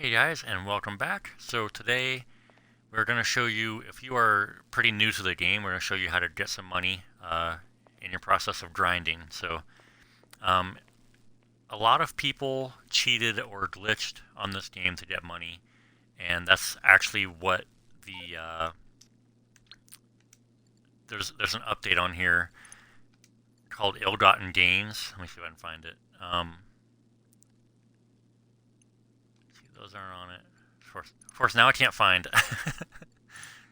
Hey guys, and welcome back. So today we're going to show you, if you are pretty new to the game, we're going to show you how to get some money in your process of grinding. So um, a lot of people cheated or glitched on this game to get money, and that's actually what the there's an update on here called ill-gotten gains. Let me see if I can find it. See, those aren't on it. Of course, now I can't find.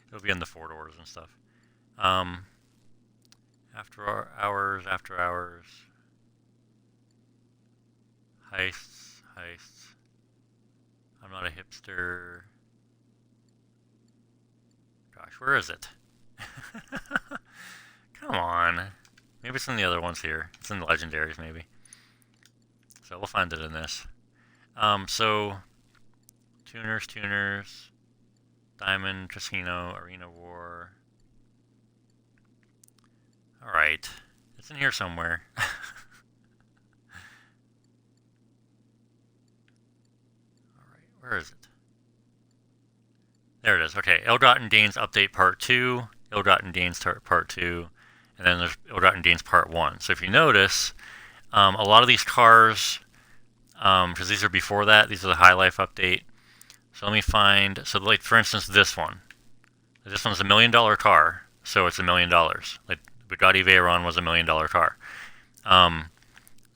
It'll be in the 4 doors and stuff. After hours, heists. I'm not a hipster. Gosh, where is it? Come on. Maybe it's in the other ones here. It's in the legendaries, maybe. So we'll find it in this. So tuners, Diamond, Casino, Arena War. Alright. It's in here somewhere. Alright, where is it? There it is. Okay, Ill-Gotten Gains Update Part 2, Ill-Gotten Gains Part 2, and then there's Ill-Gotten Gains Part 1. So if you notice, a lot of these cars, because these are before that, these are the High Life Update. So let me find, so like for instance this one. This one's $1 million car, so it's $1 million. Like Bugatti Veyron was $1 million car.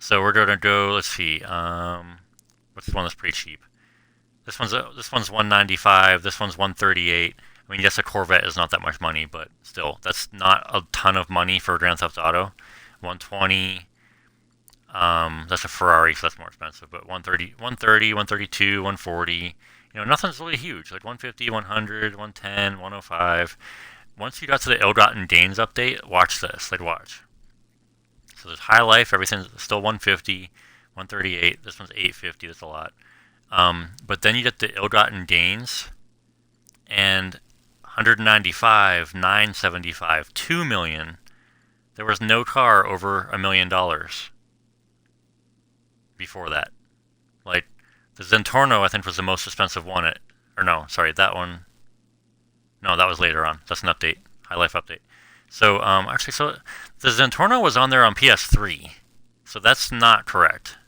So we're gonna go, let's see, what's the one that's pretty cheap? This one's 195, this one's 138. I mean, yes, a Corvette is not that much money, but still, that's not a ton of money for Grand Theft Auto. 120, that's a Ferrari, so that's more expensive, but 130, 132, 140. You know, nothing's really huge, like 150, 100, 110, 105. Once you got to the Ill-Gotten Gains update, watch this, like watch. So there's High Life, everything's still 150, 138, this one's 850, that's a lot. But then you get the Ill-Gotten Gains, and 195, 975, 2 million. There was no car over $1 million before that. Like, the Zentorno, I think, was the most expensive one. That one. No, that was later on. That's an update, High Life update. So, so the Zentorno was on there on PS3, so that's not correct.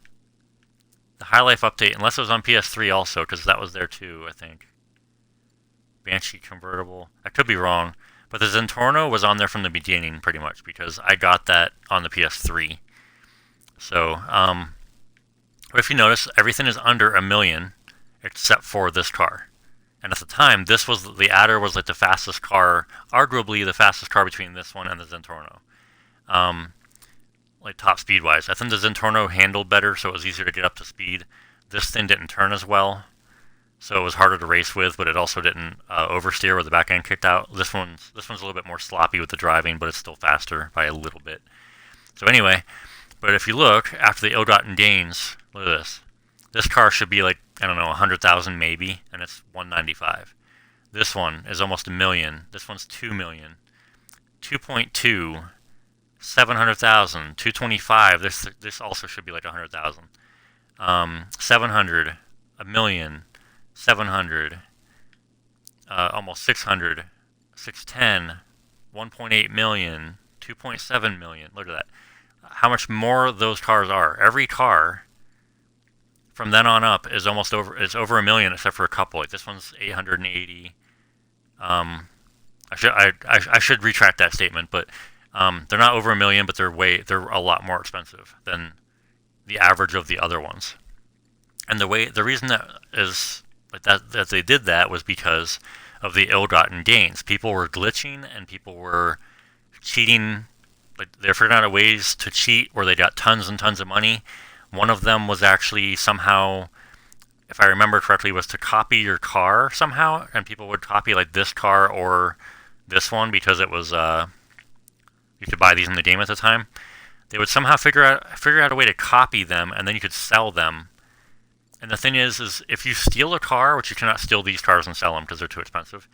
The High Life update, unless it was on PS3 also, because that was there too, I think. Banshee convertible. I could be wrong, but the Zentorno was on there from the beginning, pretty much, because I got that on the PS3. So, but if you notice, everything is under $1 million, except for this car. And at the time, the Adder was like the fastest car, arguably the fastest car between this one and the Zentorno. Like top speed wise. I think the Zentorno handled better, so it was easier to get up to speed. This thing didn't turn as well, so it was harder to race with, but it also didn't oversteer where the back end kicked out. This one's a little bit more sloppy with the driving, but it's still faster by a little bit. So anyway, but if you look, after the Ill-Gotten Gains, look at this. This car should be like, I don't know, 100,000 maybe, and it's 195. This one is almost $1 million. This one's 2 million. 2.2, 700,000, 225. This also should be like 100,000. 700, $1 million, 700, almost 600, 610, 1.8 million, 2.7 million. Look at that. How much more those cars are. Every car from then on up is almost over. It's over $1 million, except for a couple. Like this one's 880. I should retract that statement, but they're not over $1 million, but they're a lot more expensive than the average of the other ones. And the reason that is like that they did that was because of the ill-gotten gains. People were glitching and people were cheating. Like they're figuring out ways to cheat where they got tons and tons of money. One of them was actually somehow, if I remember correctly, was to copy your car somehow, and people would copy like this car or this one because it was you could buy these in the game at the time. They would somehow figure out a way to copy them, and then you could sell them. And the thing is if you steal a car, which you cannot steal these cars and sell them because they're too expensive,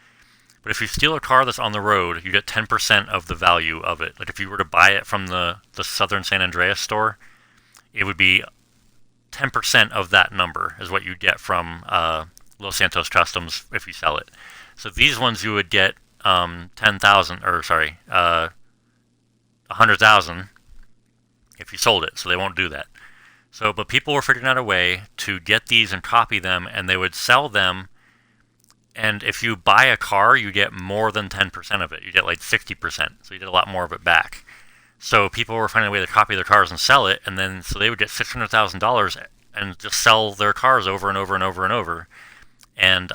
but if you steal a car that's on the road, you get 10% of the value of it. Like if you were to buy it from the Southern San Andreas store, it would be 10% of that number is what you'd get from Los Santos Customs if you sell it. So these ones you would get 10,000, or sorry, 100,000 if you sold it. So they won't do that. So, but people were figuring out a way to get these and copy them, and they would sell them. And if you buy a car, you get more than 10% of it. You get like 60%. So you get a lot more of it back. So people were finding a way to copy their cars and sell it, and then so they would get $600,000 and just sell their cars over and over and over and over, and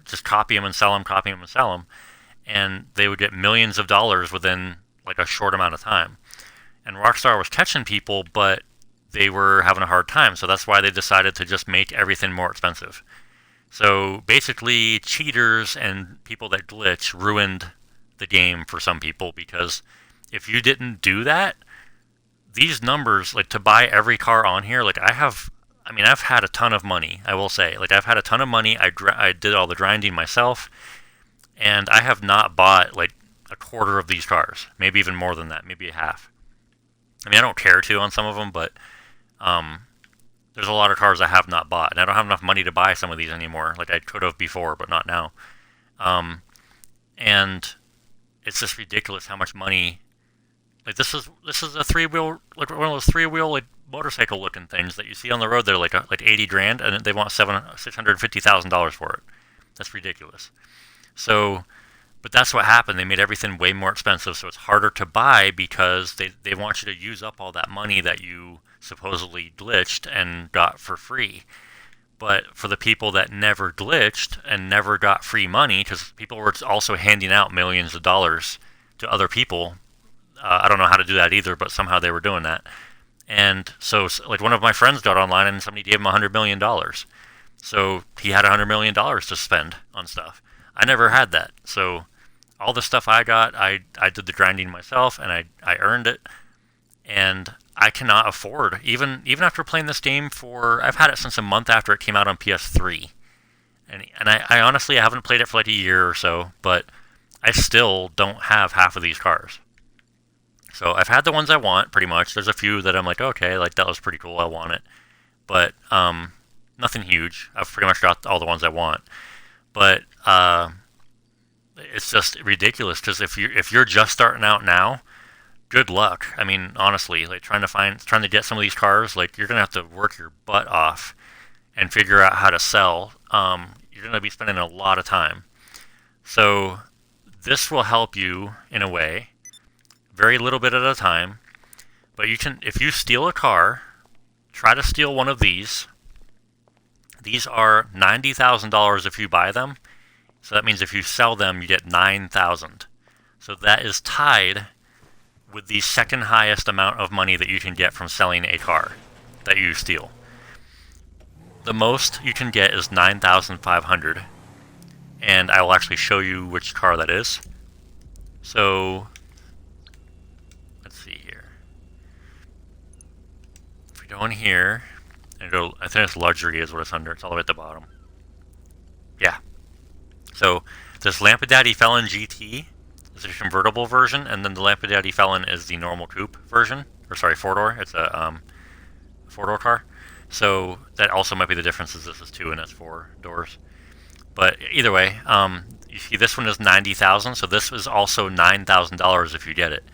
just copy them and sell them, copy them and sell them, and they would get millions of dollars within like a short amount of time. And Rockstar was catching people, but they were having a hard time, so that's why they decided to just make everything more expensive. So basically, cheaters and people that glitch ruined the game for some people, because if you didn't do that, these numbers, like to buy every car on here, like I've had a ton of money, I will say. Like I've had a ton of money, I did all the grinding myself, and I have not bought like a quarter of these cars, maybe even more than that, maybe a half. I mean, I don't care to on some of them, but there's a lot of cars I have not bought, and I don't have enough money to buy some of these anymore. Like I could have before, but not now. And it's just ridiculous how much money. Like this is a three-wheel, like one of those three-wheel like motorcycle looking things that you see on the road. They're like 80 grand, and they want $650,000 for it. That's ridiculous. So, but that's what happened. They made everything way more expensive, so it's harder to buy because they want you to use up all that money that you supposedly glitched and got for free. But for the people that never glitched and never got free money, because people were also handing out millions of dollars to other people. I don't know how to do that either, but somehow they were doing that. And so, like, one of my friends got online and somebody gave him $100 million. So he had $100 million to spend on stuff. I never had that. So all the stuff I got, I did the grinding myself, and I earned it. And I cannot afford, even after playing this game for, I've had it since a month after it came out on PS3. And I honestly, I haven't played it for like a year or so, but I still don't have half of these cars. So I've had the ones I want, pretty much. There's a few that I'm like, okay, like that was pretty cool, I want it. But nothing huge. I've pretty much got all the ones I want. But it's just ridiculous, because if you're just starting out now, good luck. I mean, honestly, like trying to get some of these cars, like you're gonna have to work your butt off and figure out how to sell. You're gonna be spending a lot of time. So this will help you in a way, very little bit at a time. But you can, if you steal a car, try to steal one of these. These are $90,000 if you buy them. So that means if you sell them, you get $9,000. So that is tied with the second highest amount of money that you can get from selling a car that you steal. The most you can get is $9,500, and I will actually show you which car that is. So let's see here. If we go in here and go, I think it's luxury is what it's under. It's all the way at the bottom. Yeah. So this Lampadaddy Felon GT is a convertible version, and then the Lampadaddy Felon is the normal coupe version, or sorry, four-door. It's a four-door car. So that also might be the difference, is this is two and that's four doors. But either way, you see this one is $90,000, so this is also $9,000 if you get it,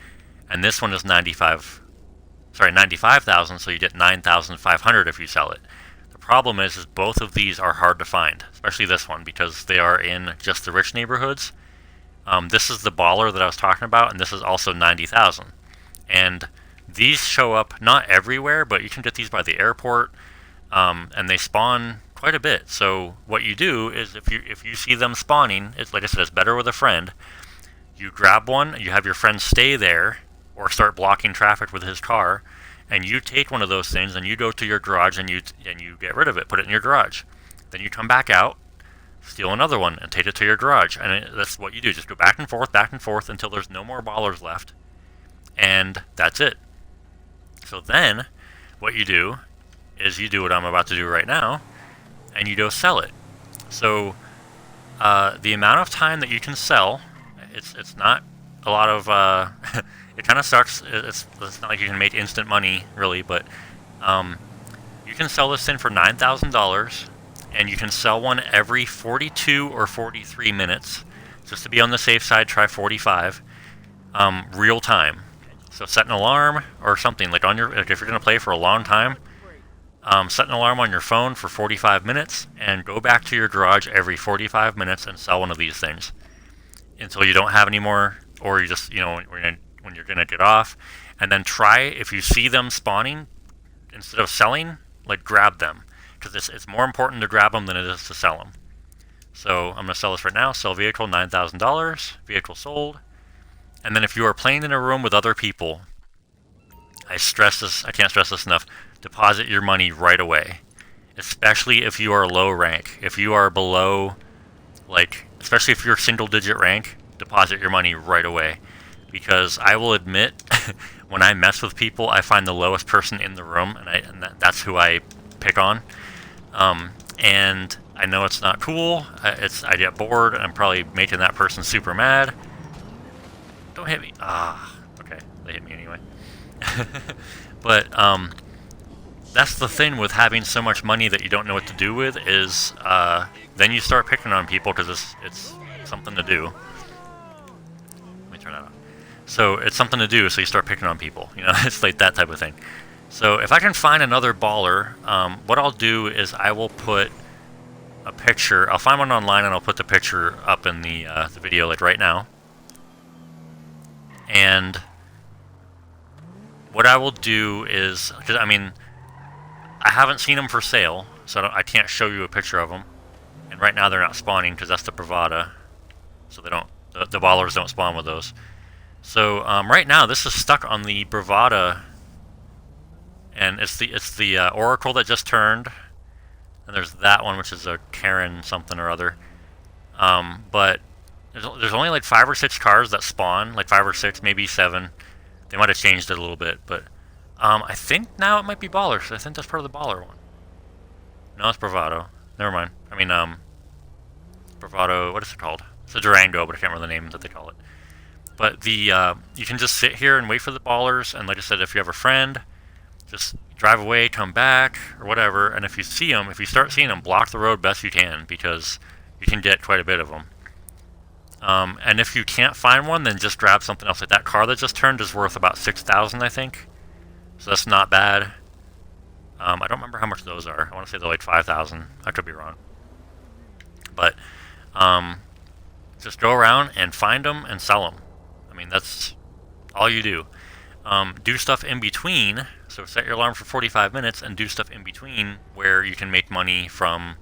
and this one is $95,000, so you get $9,500 if you sell it. The problem is both of these are hard to find, especially this one, because they are in just the rich neighborhoods. This is the baller that I was talking about, and this is also $90,000. And these show up not everywhere, but you can get these by the airport, and they spawn quite a bit. So what you do is, if you see them spawning, it's like I said, it's better with a friend. You grab one, you have your friend stay there, or start blocking traffic with his car, and you take one of those things and you go to your garage and you get rid of it, put it in your garage. Then you come back out, steal another one, and take it to your garage. And that's what you do. Just go back and forth until there's no more ballers left. And that's it. So then, what you do is you do what I'm about to do right now, and you go sell it. So the amount of time that you can sell, it's not a lot of... it kind of sucks. It's not like you can make instant money, really, but you can sell this thing for $9,000, and you can sell one every 42 or 43 minutes. Just to be on the safe side, try 45. Real time. So set an alarm or something, like on your, like if you're going to play for a long time, set an alarm on your phone for 45 minutes and go back to your garage every 45 minutes and sell one of these things until you don't have any more, or you just, you know, when you're going to get off. And then try, if you see them spawning, instead of selling, like grab them, because it's more important to grab them than it is to sell them. So I'm going to sell this right now. Sell vehicle, $9,000. Vehicle sold. And then if you are playing in a room with other people, I stress this, I can't stress this enough, deposit your money right away. Especially if you are low rank. If you are below, like, especially if you're single digit rank, deposit your money right away. Because I will admit, when I mess with people, I find the lowest person in the room, and that's who I pick on. And I know it's not cool. I get bored. I'm probably making that person super mad. Don't hit me. Okay. They hit me anyway. But that's the thing with having so much money that you don't know what to do with is then you start picking on people because it's something to do. Let me turn that off. So it's something to do, so you start picking on people. You know, it's like that type of thing. So if I can find another baller, what I'll do is I will put a picture. I'll find one online and I'll put the picture up in the video, like right now. And what I will do is, because I mean, I haven't seen them for sale, so I can't show you a picture of them. And right now they're not spawning because that's the Bravada, so they don't. The ballers don't spawn with those. So right now this is stuck on the Bravada, and it's the Oracle that just turned, and there's that one which is a Karen something or other. But there's only like 5 or 6 cars that spawn, like 5 or 6, maybe 7. They might have changed it a little bit, but I think now it might be Ballers. I think that's part of the Baller one. No, it's Bravado. Never mind. I mean, Bravado, what is it called? It's a Durango, but I can't remember the name that they call it. But the you can just sit here and wait for the Ballers, and like I said, if you have a friend, just drive away, come back, or whatever, and if you see them, if you start seeing them, block the road best you can, because you can get quite a bit of them. And if you can't find one, then just grab something else. Like that car that just turned is worth about 6,000, I think. So that's not bad. I don't remember how much those are. I want to say they're like 5,000. I could be wrong. But just go around and find them and sell them. I mean, that's all you do. Do stuff in between. So set your alarm for 45 minutes and do stuff in between where you can make money from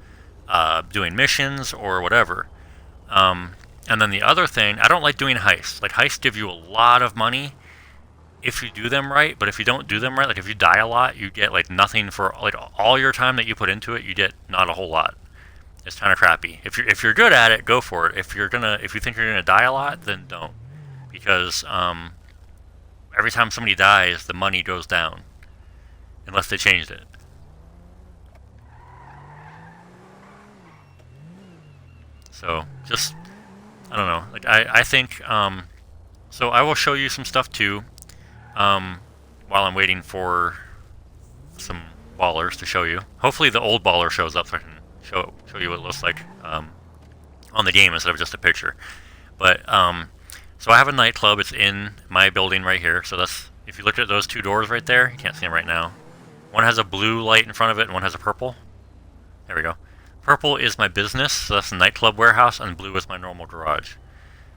doing missions or whatever. And then the other thing, I don't like doing heists. Like, heists give you a lot of money if you do them right, but if you don't do them right, like if you die a lot, you get like nothing for like all your time that you put into it, you get not a whole lot. It's kind of crappy. If you're good at it, go for it. If you think you're gonna die a lot, then don't. Because every time somebody dies, the money goes down. Unless they changed it. So just I don't know. Like I think so I will show you some stuff too while I'm waiting for some ballers to show you. Hopefully the old baller shows up so I can show you what it looks like on the game instead of just a picture. But so I have a nightclub. It's in my building right here. So that's, if you look at those 2 doors right there, you can't see them right now. One has a blue light in front of it and one has a purple. There we go. Purple is my business, so that's the nightclub warehouse, and blue is my normal garage.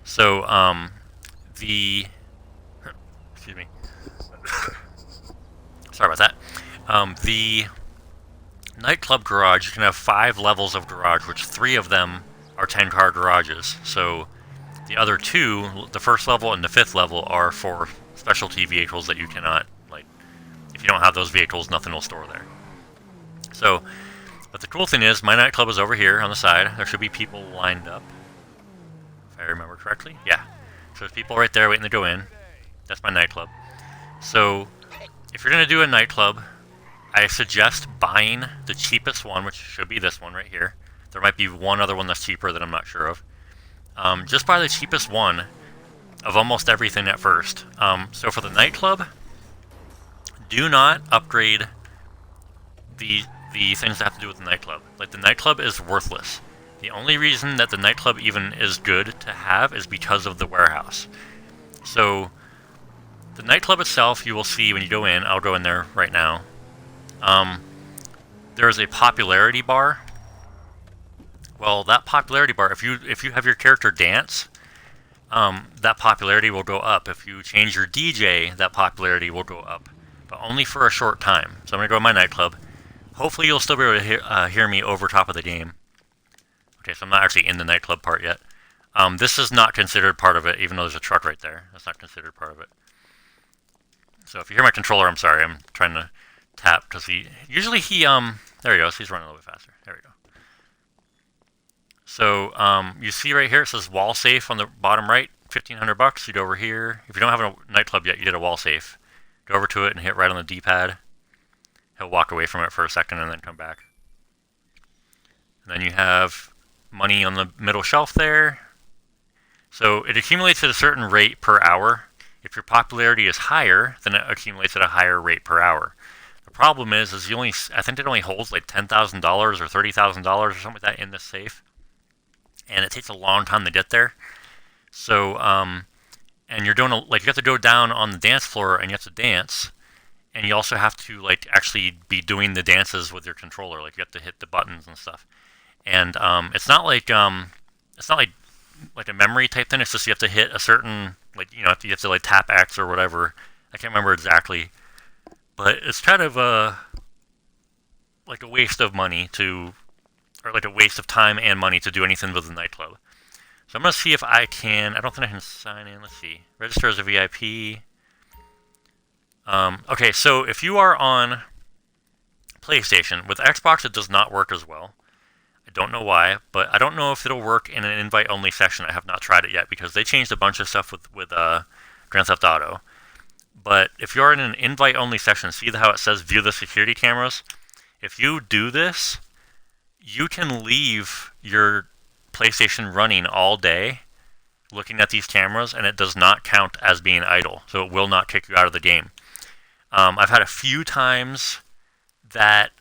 So excuse me. Sorry about that. The nightclub garage, you can have 5 levels of garage, which 3 of them are 10-car garages. So the other 2, the first level and the 5th level, are for specialty vehicles that you cannot, like, if you don't have those vehicles, nothing will store there. So, but the cool thing is, my nightclub is over here on the side. There should be people lined up, if I remember correctly. Yeah. So there's people right there waiting to go in. That's my nightclub. So if you're going to do a nightclub, I suggest buying the cheapest one, which should be this one right here. There might be one other one that's cheaper that I'm not sure of. Just buy the cheapest one of almost everything at first. So for the nightclub, do not upgrade the the things that have to do with the nightclub. Like, the nightclub is worthless. The only reason that the nightclub even is good to have is because of the warehouse. So, the nightclub itself, you will see when you go in. I'll go in there right now. There is a popularity bar. Well, that popularity bar, if you have your character dance, that popularity will go up. If you change your DJ, that popularity will go up, but only for a short time. So I'm going to go to my nightclub. Hopefully you'll still be able to hear me over top of the game. Okay, so I'm not actually in the nightclub part yet. This is not considered part of it, even though there's a truck right there. That's not considered part of it. So if you hear my controller, I'm sorry. I'm trying to tap, because usually he, there he goes. He's running a little bit faster. There we go. So you see right here, it says wall safe on the bottom right, $1,500. You go over here. If you don't have a nightclub yet, you get a wall safe. Go over to it and hit right on the D-pad. He'll walk away from it for a second and then come back. And then you have money on the middle shelf there. So it accumulates at a certain rate per hour. If your popularity is higher, then it accumulates at a higher rate per hour. The problem is I think it only holds like $10,000 or $30,000 or something like that in this safe. And it takes a long time to get there. So, and you're doing you have to go down on the dance floor and you have to dance, and you also have to actually be doing the dances with your controller. Like, you have to hit the buttons and stuff. And it's not like a memory type thing. It's just you have to hit a certain you have to tap X or whatever. I can't remember exactly, but it's kind of a waste of money or a waste of time and money to do anything with the nightclub. So I'm going to see if I can. I don't think I can sign in. Let's see. Register as a VIP. Okay, so if you are on PlayStation, with Xbox it does not work as well. I don't know why, but I don't know if it'll work in an invite-only session. I have not tried it yet because they changed a bunch of stuff with Grand Theft Auto. But if you're in an invite-only session, see how it says view the security cameras? If you do this, you can leave your PlayStation running all day looking at these cameras, and it does not count as being idle, so it will not kick you out of the game. I've had a few times that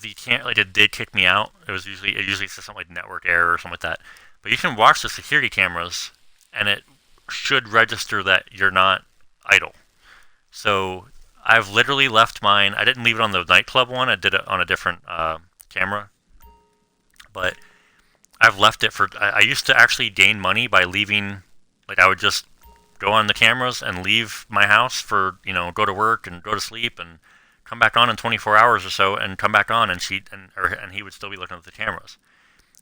it did kick me out. It usually says something like network error or something like that. But you can watch the security cameras, and it should register that you're not idle. So I've literally left mine. I didn't leave it on the nightclub one. I did it on a different camera. But I've left it for... I used to actually gain money by leaving... I would just go on the cameras and leave my house for, go to work and go to sleep and come back on in 24 hours or so and come back on and he would still be looking at the cameras.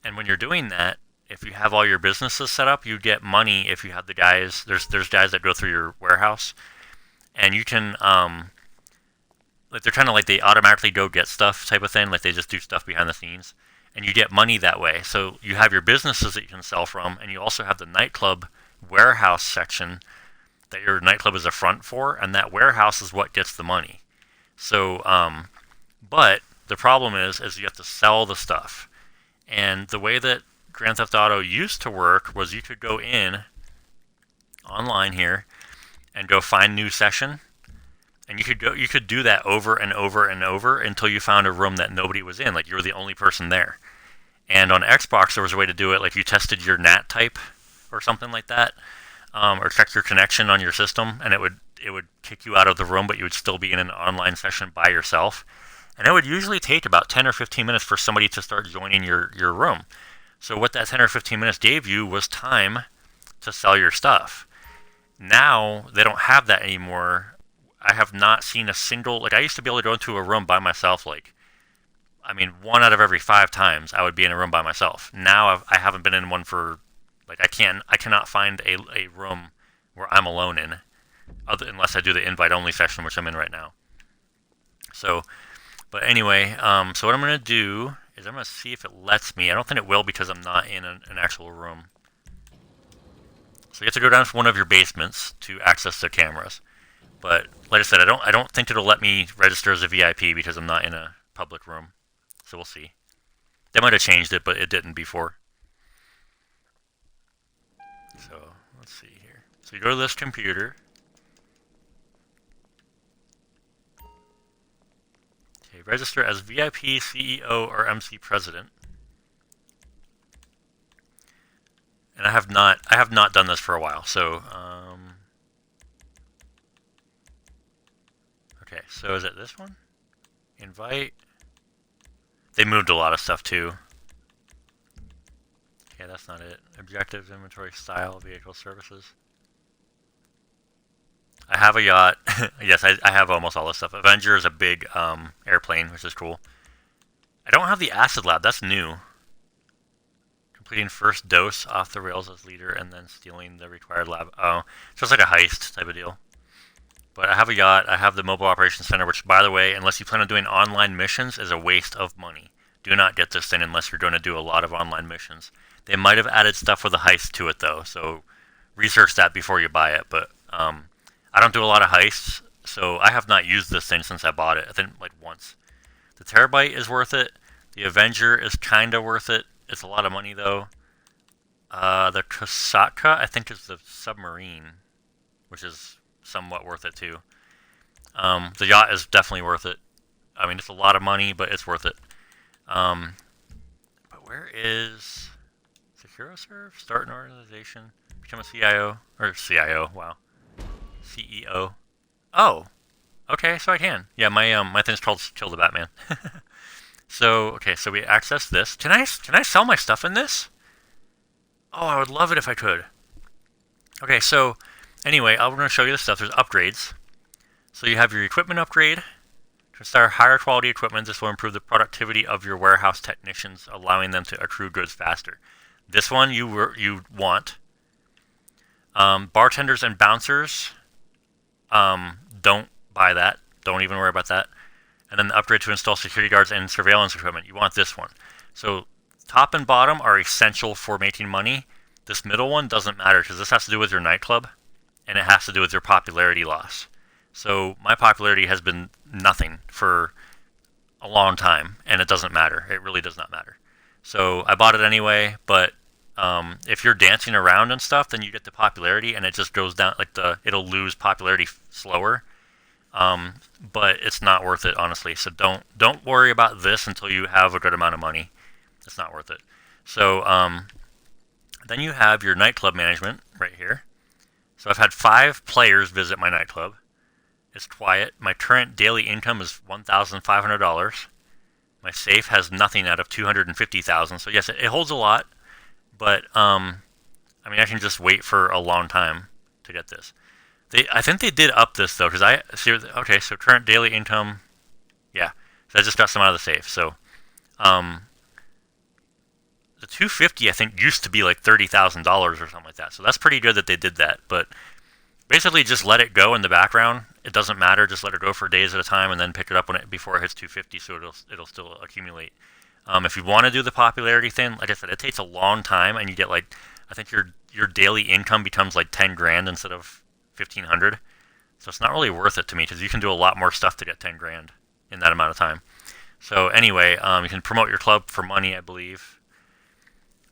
And when you're doing that, if you have all your businesses set up, you get money if you have the guys... There's guys that go through your warehouse. And you can... they're trying to they automatically go get stuff type of thing. They just do stuff behind the scenes. And you get money that way. So you have your businesses that you can sell from, and you also have the nightclub warehouse section that your nightclub is a front for, and that warehouse is what gets the money. So, but the problem is you have to sell the stuff. And the way that Grand Theft Auto used to work was you could go in online here and go find new session. And you could do that over and over and over until you found a room that nobody was in, you were the only person there. And on Xbox, there was a way to do it, you tested your NAT type or something like that, or check your connection on your system, and it would kick you out of the room, but you would still be in an online session by yourself. And it would usually take about 10 or 15 minutes for somebody to start joining your room. So what that 10 or 15 minutes gave you was time to sell your stuff. Now, they don't have that anymore. I have not seen a single... I used to be able to go into a room by myself, 1 out of every 5 times I would be in a room by myself. Now I haven't been in one for... I cannot find a room where I'm alone in, unless I do the invite-only session, which I'm in right now. So, but anyway, so what I'm going to do is I'm going to see if it lets me. I don't think it will because I'm not in an actual room. So you have to go down to one of your basements to access the cameras. But like I said, I don't think it'll let me register as a VIP because I'm not in a public room. So we'll see. They might have changed it, but it didn't before. So let's see here. So you go to this computer. register as VIP, CEO, or MC President. And I have not done this for a while, so okay, so is it this one? Invite. They moved a lot of stuff too. Okay, that's not it. Objectives, inventory, style, vehicle, services. I have a yacht. Yes, I have almost all this stuff. Avenger is a big airplane, which is cool. I don't have the acid lab. That's new. Completing first dose off the rails as leader and then stealing the required lab. Oh, so it's like a heist type of deal. But I have a yacht. I have the mobile operations center, which, by the way, unless you plan on doing online missions, is a waste of money. Do not get this thing unless you're going to do a lot of online missions. They might have added stuff with a heist to it, though, so research that before you buy it. But I don't do a lot of heists, so I have not used this thing since I bought it. I think like once. The Terabyte is worth it. The Avenger is kind of worth it. It's a lot of money, though. The Kosatka, I think, is the submarine, which is somewhat worth it, too. The yacht is definitely worth it. I mean, it's a lot of money, but it's worth it. But where is SecuroServe? Start an organization. Become a CIO. Or CIO, wow. CEO. Oh, okay, so I can. Yeah, my thing's called Kill the Batman. So, okay, so we access this. Can I sell my stuff in this? Oh, I would love it if I could. Okay, so anyway, I'm going to show you the stuff. There's upgrades. So you have your equipment upgrade. To install higher quality equipment, this will improve the productivity of your warehouse technicians, allowing them to accrue goods faster. This one you want. Bartenders and bouncers, don't buy that. Don't even worry about that. And then the upgrade to install security guards and surveillance equipment. You want this one. So top and bottom are essential for making money. This middle one doesn't matter because this has to do with your nightclub, and it has to do with your popularity loss. So my popularity has been nothing for a long time, and it doesn't matter. It really does not matter. So I bought it anyway, but if you're dancing around and stuff, then you get the popularity, and it just goes down, like it'll lose popularity slower. But it's not worth it, honestly. So don't worry about this until you have a good amount of money. It's not worth it. So then you have your nightclub management right here. So I've had 5 players visit my nightclub. It's quiet. My current daily income is $1,500. My safe has nothing out of $250,000. So yes, it holds a lot, but I mean, I can just wait for a long time to get this. I think they did up this though, because I see. Okay, so current daily income, yeah. So I just got some out of the safe. So, the 250 I think used to be like $30,000 or something like that. So that's pretty good that they did that. But basically, just let it go in the background. It doesn't matter. Just let it go for days at a time, and then pick it up before it hits 250, so it'll still accumulate. If you want to do the popularity thing, like I said, it takes a long time, and you get like, I think your daily income becomes like 10 grand instead of 1,500. So it's not really worth it to me because you can do a lot more stuff to get 10 grand in that amount of time. So anyway, you can promote your club for money, I believe.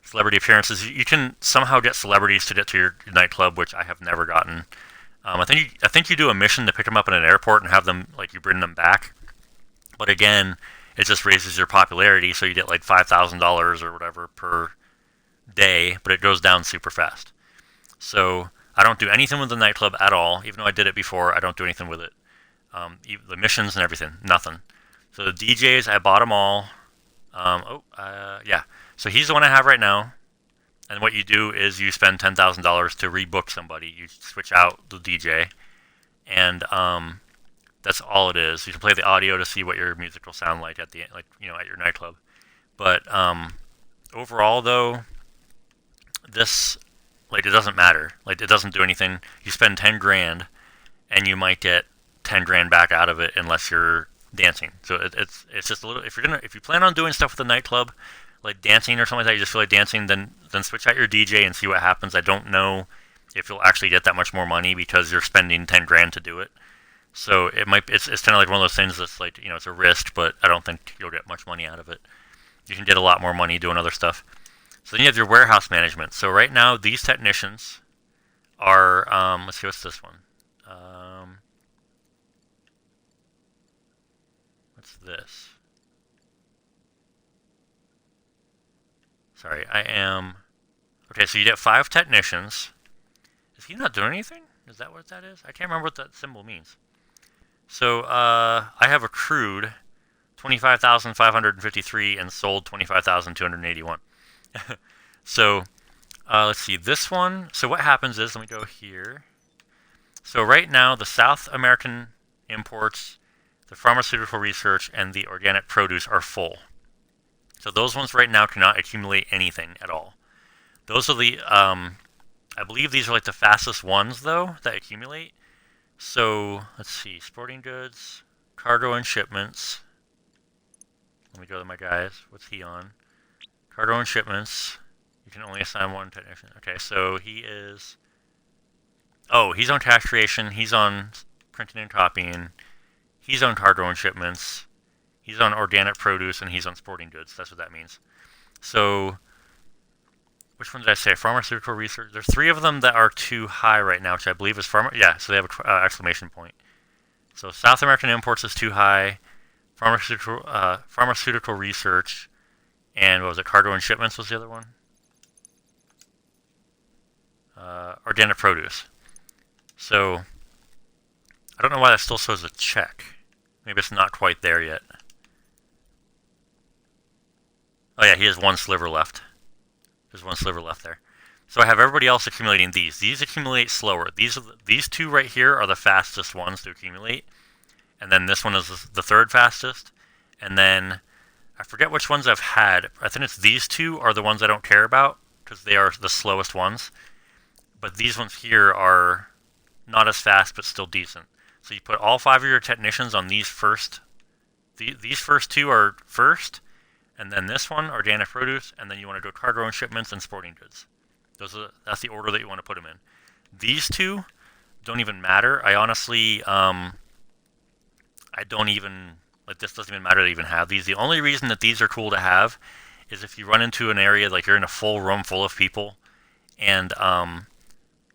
Celebrity appearances. You can somehow get celebrities to get to your nightclub, which I have never gotten. I think you do a mission to pick them up in an airport and have them, like, you bring them back. But again, it just raises your popularity, so you get like $5,000 or whatever per day, but it goes down super fast. So I don't do anything with the nightclub at all. Even though I did it before, I don't do anything with it. The missions and everything, nothing. So the DJs, I bought them all. Yeah. So he's the one I have right now. And what you do is you spend $10,000 to rebook somebody. You switch out the DJ, and that's all it is. You can play the audio to see what your music will sound like at your nightclub. But overall, though, this, like, it doesn't matter. Like, it doesn't do anything. You spend 10 grand, and you might get 10 grand back out of it unless you're dancing. So it's just a little. If you plan on doing stuff with the nightclub, like dancing or something like that, you just feel like dancing, then switch out your DJ and see what happens. I don't know if you'll actually get that much more money because you're spending 10 grand to do it. So it's kind of like one of those things that's like, it's a risk, but I don't think you'll get much money out of it. You can get a lot more money doing other stuff. So then you have your warehouse management. So right now, these technicians are, let's see, what's this one? What's this? Sorry, I am... Okay, so you get 5 technicians. Is he not doing anything? Is that what that is? I can't remember what that symbol means. So, I have accrued 25,553 and sold 25,281. So, let's see, this one, so what happens is, let me go here. So right now, the South American imports, the pharmaceutical research, and the organic produce are full. So those ones right now cannot accumulate anything at all. Those are the, I believe these are like the fastest ones, though, that accumulate. So, let's see, sporting goods, cargo and shipments. Let me go to my guys. What's he on? Cargo and shipments. You can only assign one technician. Okay, so he is... Oh, he's on cash creation. He's on printing and copying. He's on cargo and shipments. He's on organic produce, and he's on sporting goods. That's what that means. So, which one did I say? Pharmaceutical research. There's 3 of them that are too high right now, which I believe is Yeah, so they have an exclamation point. So South American imports is too high. Pharmaceutical research, and what was it? Cargo and shipments was the other one. Organic produce. So I don't know why that still shows a check. Maybe it's not quite there yet. Oh yeah, he has 1 sliver left. There's 1 sliver left there. So I have everybody else accumulating these. These accumulate slower. These 2 right here are the fastest ones to accumulate. And then this one is the 3rd fastest. And then, I forget which ones I've had. I think it's these 2 are the ones I don't care about, because they are the slowest ones. But these ones here are not as fast, but still decent. So you put all 5 of your technicians on these first. These first 2 are first, and then this one, organic produce, and then you want to go cargo and shipments and sporting goods. That's the order that you want to put them in. These 2 don't even matter. I honestly, I don't even, like, this doesn't even matter to even have these. The only reason that these are cool to have is if you run into an area, like you're in a full room full of people, and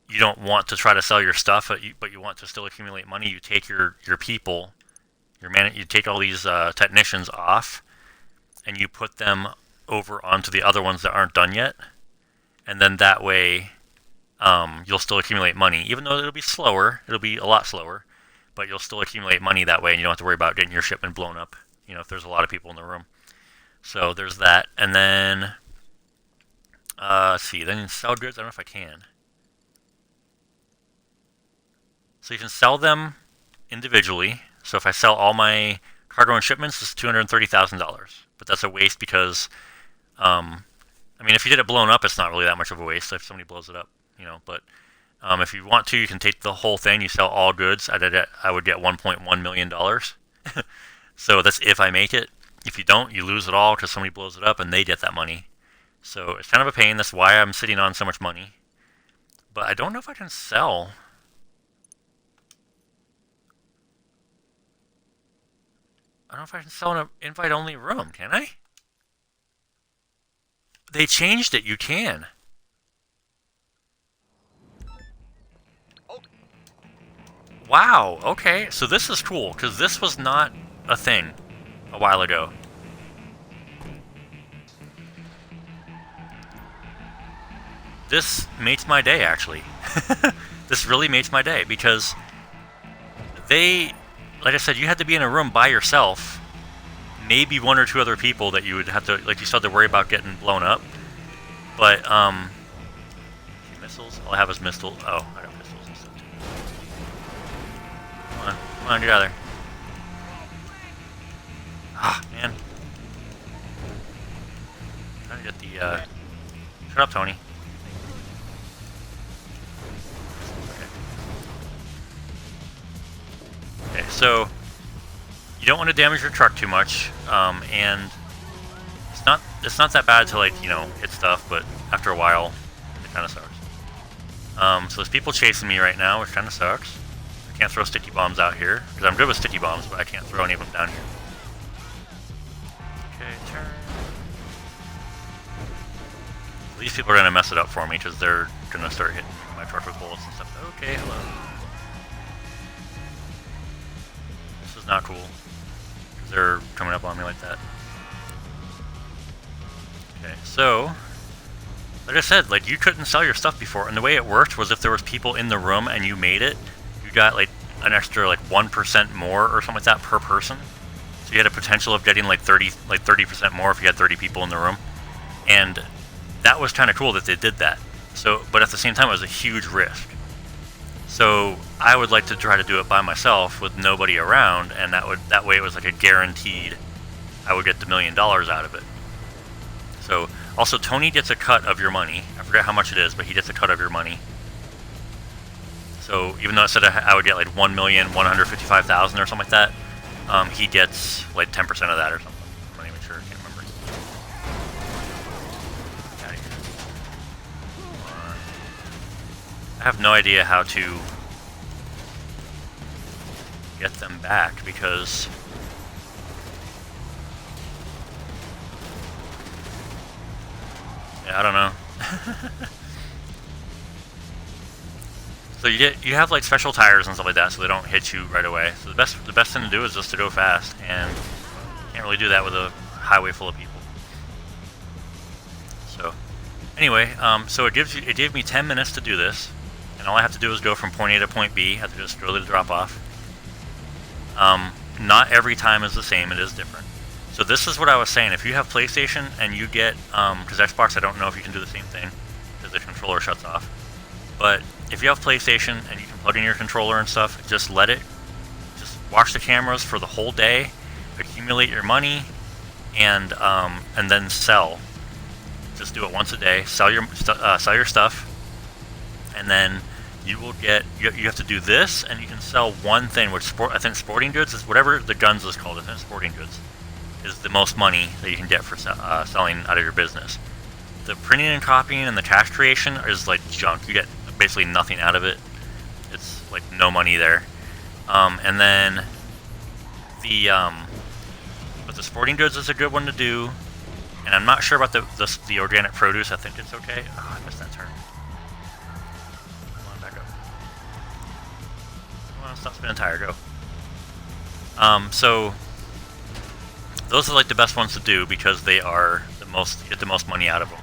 you don't want to try to sell your stuff, but you want to still accumulate money. You take your people, you take all these technicians off, and you put them over onto the other ones that aren't done yet, and then that way you'll still accumulate money. Even though it'll be slower, it'll be a lot slower, but you'll still accumulate money that way, and you don't have to worry about getting your shipment blown up, if there's a lot of people in the room. So there's that, and then let's see, then sell goods. I don't know if I can. So you can sell them individually. So if I sell all my cargo and shipments, it's $230,000. But that's a waste because, I mean, if you get it blown up, it's not really that much of a waste if somebody blows it up, But if you want to, you can take the whole thing. You sell all goods. I would get $1.1 million. So that's if I make it. If you don't, you lose it all because somebody blows it up and they get that money. So it's kind of a pain. That's why I'm sitting on so much money. But I don't know if I can sell. I don't know if I can sell in an invite-only room, can I? They changed it, you can. Wow, okay, so this is cool, because this was not a thing a while ago. This makes my day, actually. This really makes my day, because like I said, you had to be in a room by yourself, maybe 1 or 2 other people that you would have to, like you still had to worry about getting blown up. But, missiles? All I have is missiles. Oh, I got missiles and stuff too. Come on, get out of there. Ah, man. I'm trying to get the, shut up, Tony. Okay, so you don't want to damage your truck too much, and it's not that bad to, like, hit stuff, but after a while, it kind of sucks. So there's people chasing me right now, which kind of sucks. I can't throw sticky bombs out here, because I'm good with sticky bombs, but I can't throw any of them down here. Okay, turn. These people are going to mess it up for me, because they're going to start hitting my truck with bullets and stuff. Okay, hello. This is not cool. They're coming up on me like that. Okay, so like I said, like you couldn't sell your stuff before, and the way it worked was if there was people in the room and you made it, you got like an extra like 1% more or something like that per person. So you had a potential of getting like 30% more if you had 30 people in the room, and that was kind of cool that they did that. So, but at the same time, it was a huge risk. So I would like to try to do it by myself with nobody around, and that way it was like a guaranteed I would get the $1 million out of it. So also Tony gets a cut of your money. I forget how much it is, but he gets a cut of your money. So even though I said I would get like 1,155,000 or something like that, he gets like 10% of that or something. I'm not even sure. I can't remember. Get out of here. I have no idea how to get them back because yeah, I don't know. So you have like special tires and stuff like that, so they don't hit you right away. So the best thing to do is just to go fast, and you can't really do that with a highway full of people. So anyway, so it gave me 10 minutes to do this, and all I have to do is go from point A to point B. I have to just go to the drop off. Not every time is the same; it is different. So this is what I was saying. If you have PlayStation and you get, because Xbox, I don't know if you can do the same thing because the controller shuts off. But if you have PlayStation and you can plug in your controller and stuff, just watch the cameras for the whole day, accumulate your money, and then sell. Just do it once a day. Sell your stuff, and then you will get. You have to do this, and you can sell one thing. Which I think sporting goods is whatever the guns is called. I think sporting goods is the most money that you can get for selling out of your business. The printing and copying and the cash creation is like junk. You get basically nothing out of it. It's like no money there. And then but the sporting goods is a good one to do. And I'm not sure about the organic produce. I think it's okay. Oh, I missed that turn. Come on, back up. Come on, stop spinning tire. Go. So those are like the best ones to do because they are the most. You get the most money out of them.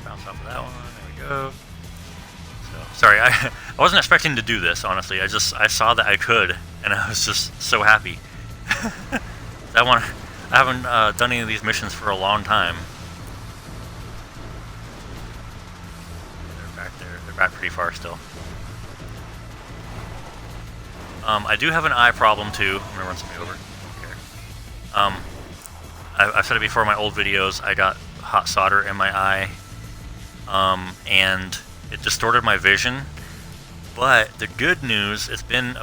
Bounce off of that one. Go. So, sorry, I wasn't expecting to do this, honestly. I saw that I could, and I was just so happy. I haven't done any of these missions for a long time. They're back there. They're back pretty far still. I do have an eye problem too. I'm gonna run somebody over. I've said it before in my old videos. I got hot solder in my eye. And it distorted my vision. But the good news, it's been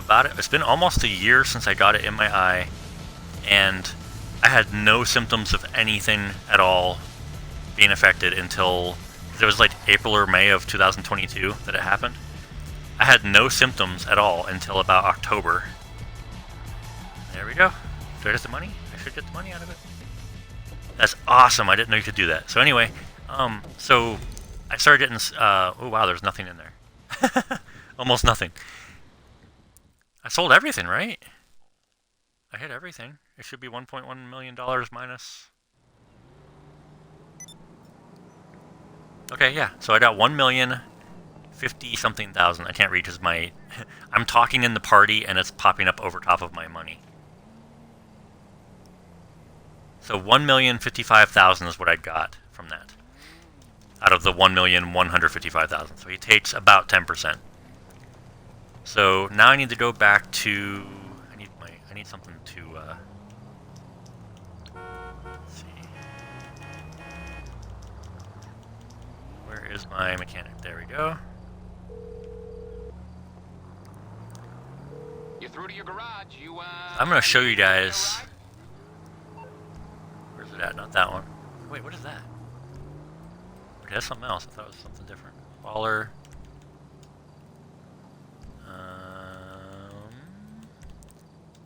almost a year since I got it in my eye, and I had no symptoms of anything at all being affected until it was like April or May of 2022 that it happened. I had no symptoms at all until about October. There we go. Do I get the money? I should get the money out of it. That's awesome. I didn't know you could do that. So anyway, so I started getting, oh wow, there's nothing in there. Almost nothing. I sold everything, right? I hit everything. It should be $1.1 million minus. Okay, yeah. So I got 1,050,000-something. I can't read because I'm talking in the party and it's popping up over top of my money. So 1,055,000 is what I got from that. Out of the 1,155,000. So he takes about 10%. So now I need to go back to. I need something to. Let's see. Where is my mechanic? There we go. You're through to your garage. I'm gonna show you guys. Where's it at? Not that one. Wait, what is that? Okay, that's something else. I thought it was something different. Baller.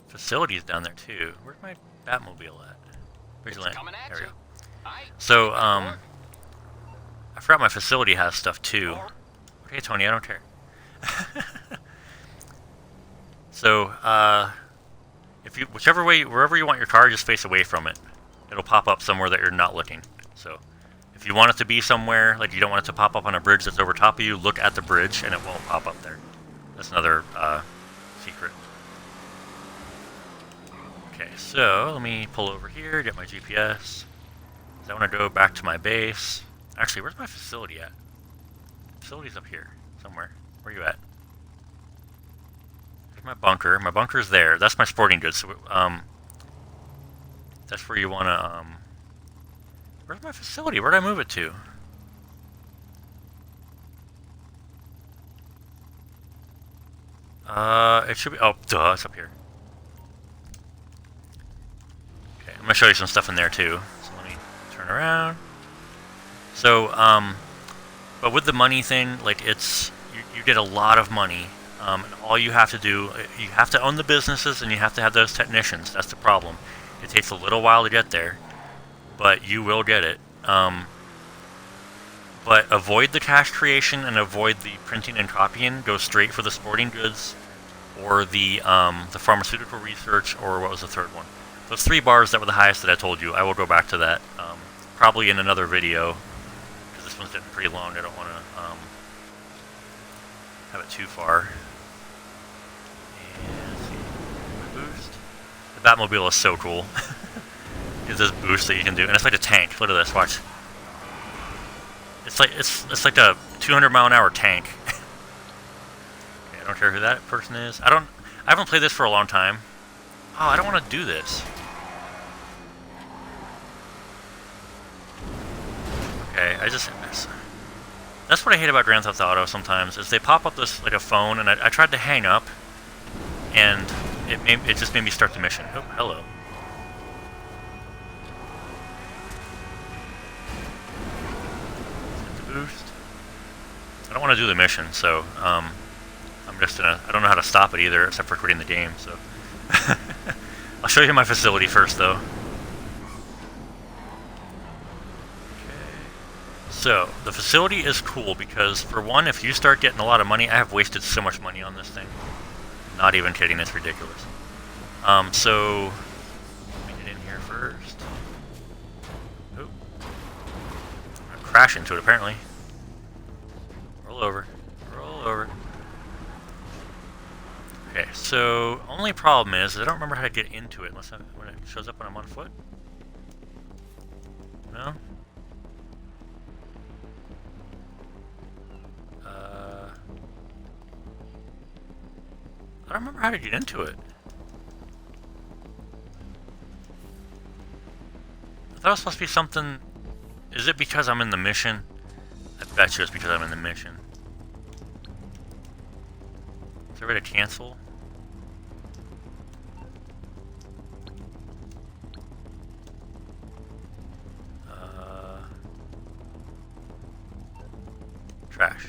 Facilities down there too. Where's my Batmobile at? Vigilante. There we go. So, I forgot my facility has stuff too. Okay, Tony, I don't care. So, if you, whichever way, wherever you want your car, just face away from it. It'll pop up somewhere that you're not looking. So if you want it to be somewhere, like you don't want it to pop up on a bridge that's over top of you, look at the bridge and it won't pop up there. That's another secret. Okay, so let me pull over here, get my GPS. I want to go back to my base. Actually, where's my facility at? Facility's up here somewhere. Where are you at? There's my bunker. My bunker's there. That's my sporting goods. So, that's where you want to. Where's my facility? Where'd I move it to? It should be. Oh, duh, it's up here. Okay, I'm gonna show you some stuff in there too. So let me turn around. So, but with the money thing, like it's you get a lot of money. And all you have to do, you have to own the businesses and you have to have those technicians. That's the problem. It takes a little while to get there, but you will get it. But avoid the cash creation and avoid the printing and copying. Go straight for the sporting goods or the pharmaceutical research, or what was the third one? Those 3 bars that were the highest that I told you. I will go back to that probably in another video, because this one's getting pretty long. I don't want to have it too far. And let's see, my boost. The Batmobile is so cool. It's this boost that you can do, and it's like a tank. Look at this. Watch. It's like a 200-mile-an-hour tank. Okay, I don't care who that person is. I haven't played this for a long time. Oh, I don't want to do this. Okay, that's what I hate about Grand Theft Auto sometimes, is they pop up this like a phone, and I tried to hang up, and it just made me start the mission. Oh, hello. Boost. I don't want to do the mission, so I'm just gonna. I don't know how to stop it either, except for quitting the game. So I'll show you my facility first, though. Okay. So the facility is cool because, for one, if you start getting a lot of money, I have wasted so much money on this thing. Not even kidding. It's ridiculous. So let me get in here first. Oh. Crash into it, apparently. Roll over. Roll over. Okay, so only problem is I don't remember how to get into it unless when it shows up when I'm on foot. No? I don't remember how to get into it. I thought it was supposed to be something. Is it because I'm in the mission? I bet you it's because I'm in the mission. Is there a way to cancel? Trash.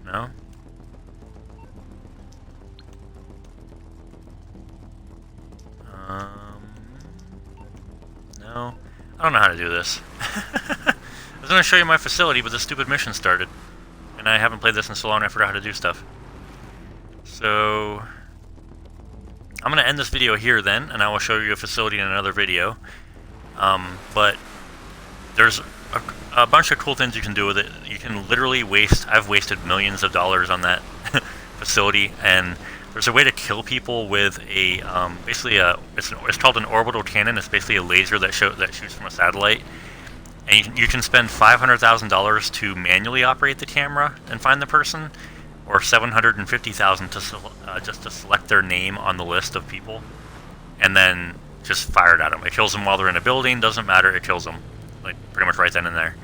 No? No. I don't know how to do this. I was going to show you my facility, but the stupid mission started. And I haven't played this in so long I forgot how to do stuff. So I'm going to end this video here then, and I will show you a facility in another video. But there's a bunch of cool things you can do with it. You can literally I've wasted millions of dollars on that facility, and there's a way to kill people with a basically it's called an orbital cannon. It's basically a laser that shoots from a satellite, and you can spend $500,000 to manually operate the camera and find the person, or $750,000 to just to select their name on the list of people, and then just fire it at them. It kills them while they're in a building. Doesn't matter. It kills them like pretty much right then and there.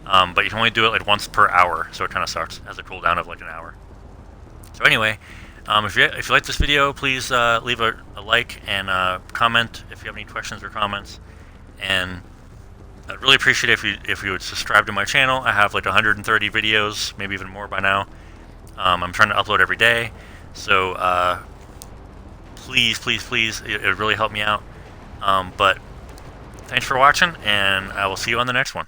But you can only do it like once per hour, so it kind of sucks. It has a cooldown of like an hour. So anyway. If you like this video, please leave a like and comment if you have any questions or comments. And I'd really appreciate it if you would subscribe to my channel. I have like 130 videos, maybe even more by now. I'm trying to upload every day, so please, it would really help me out. But thanks for watching, and I will see you on the next one.